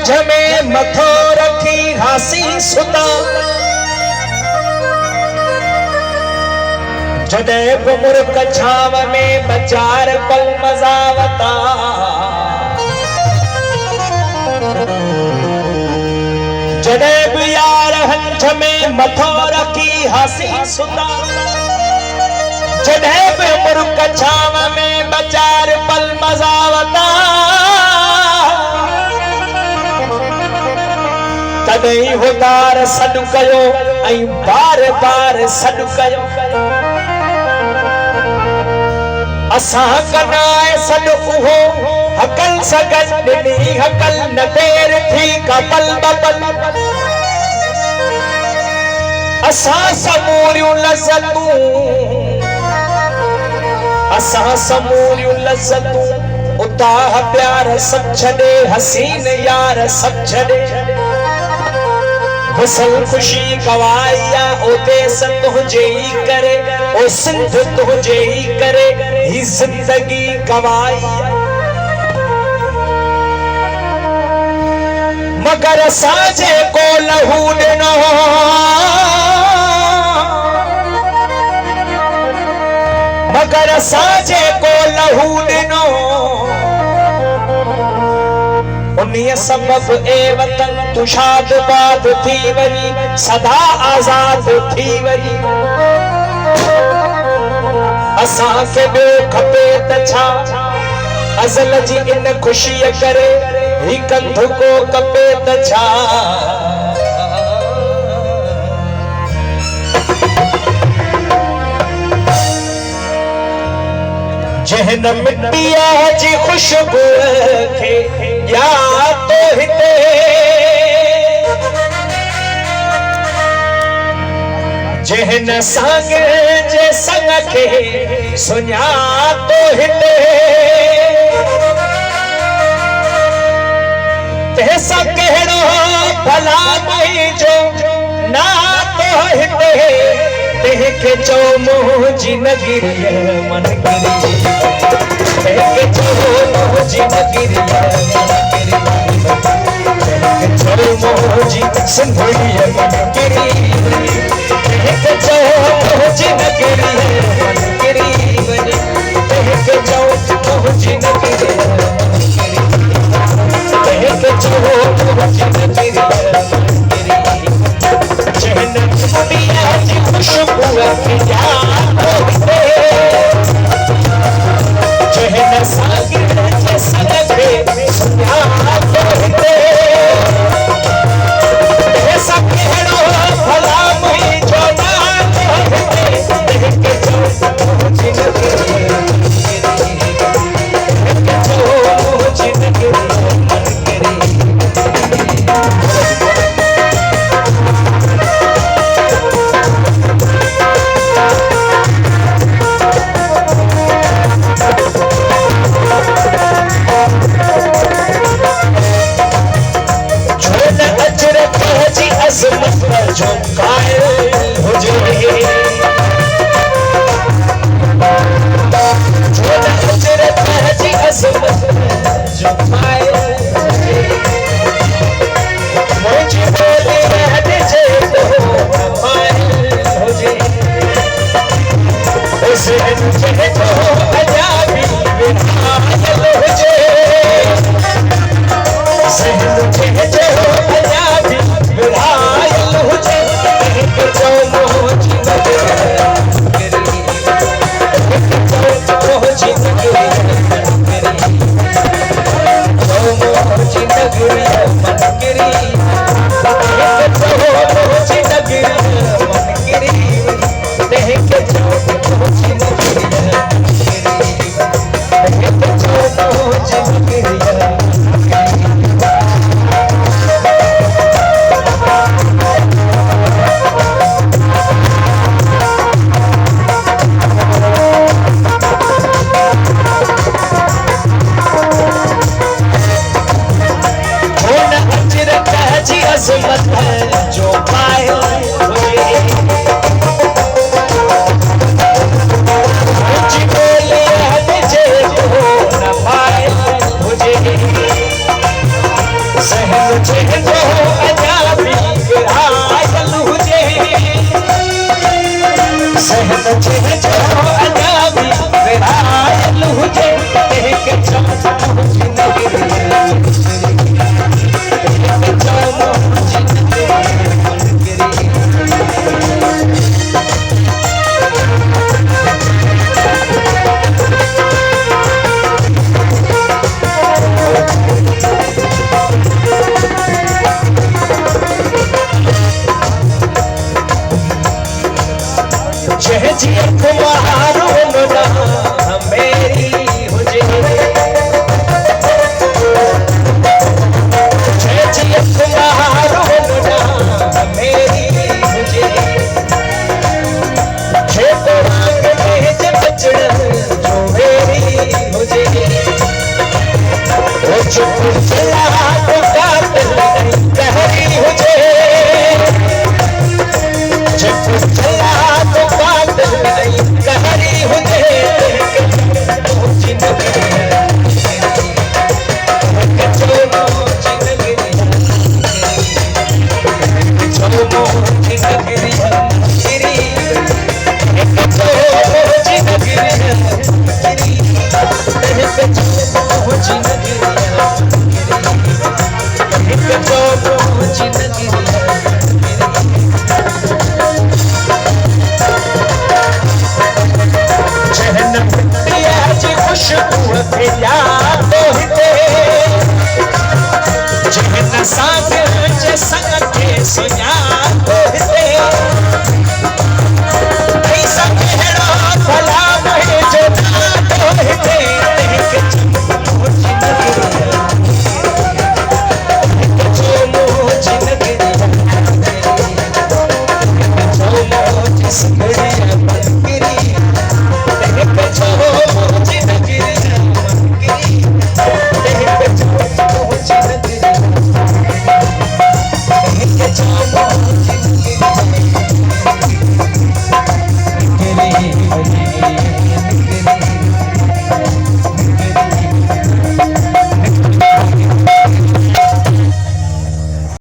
हंझ में मथो रखी हासी सुता जॾहिं बि मुर्ख छांव में बचार पल मज़ावता जॾहिं बि यार हंझ में मथो रखी हासी सुता जॾहिं बि मुर्ख छांव में बचार पल मज़ावता तॾहिं हुदार सॾु कयो ऐं बार बार सॾु कयो असां कनाए सॾु उहो हकल सगन ॾिनी हकल न देर थी कपल बपल असां समूरियूं लज़तूं उताह प्यार सभु छॾे हसीन यार सभु छॾे वसल खुशी गवाया ओ देस तुझे ही करे ओ सिंध तुझे ही करे ही जिंदगी गवाया मगर साजे को लहू ॾिनो मगर साजे को लहू ॾिनो उन्हीअ सबब ए वतन तू शादबाद थी वही सदा आजाद थी वही असां के ॿियो खपे त छा अज़ल जी इन ख़ुशीअ करे ही कंध को कपे त छा जहन मिट्टीअ जी खुशबू खे याद तो हिते जहन संग जे संग खे सुञातो हिते तंहिंसां कहिड़ो भला मुंहिंजो नातो हिते तंहिंखे चओ मुंहिंजी नगरीअ मन गिरी तंहिंखे चओ मुंहिंजी नगरीअ मन गिरी चओ मुंहिंजी सिंधड़ीअ मन गिरी तंहिंखे चओ मुंहिंजी नगरीअ मन गिरी वञे तंहिंखे चओ मुंहिंजी नगरीअ मन गिरी तंहिंखे चओ मुंहिंजी नगरीअ मन गिरी जहन दुनिया जी खुशबू खे याद हिते जहन सागिर जे संग खे सुञातो हिते तंहिंसां कहिड़ो भला मुंहिंजो नातो हिते तंहिंखे चओ मुंहिंजी नगरीअ मन गिरी तंहिंखे चओ मुंहिंजी नगरीअ मन गिरी अज़मत जो कायल हुजे जो हजरत जी अज़मत जो कायल हुजे मुंहिंजी ॿोली रहजे तो कायल हुजे ज़हन जे तो अञा बि विढ़ायल हुजे ज़हन जे तो अञा बि विढ़ायल हुजे तंहिंखे चओ मुंहिंजी नगरीअ मन गिरी तंहिंखे चओ मुंहिंजी नगरीअ मन गिरी चओ मुंहिंजी नगरीअ मन गिरी तंहिंखे चओ मुंहिंजी नगरीअ मन गिरी तंहिंखे चओ मुंहिंजी नगरीअ मन गिरी तंहिंखे चओ मुंहिंजी नगरीअ मन गिरी अज़मत जो कायल हुजे मुंहिंजी ॿोली रहजे तो न पायल हुजे ज़हन जे जो अजाबी विरायल हुजे सहन जे जो अजाबी विरायल हुजे एक चमचम संग के सुना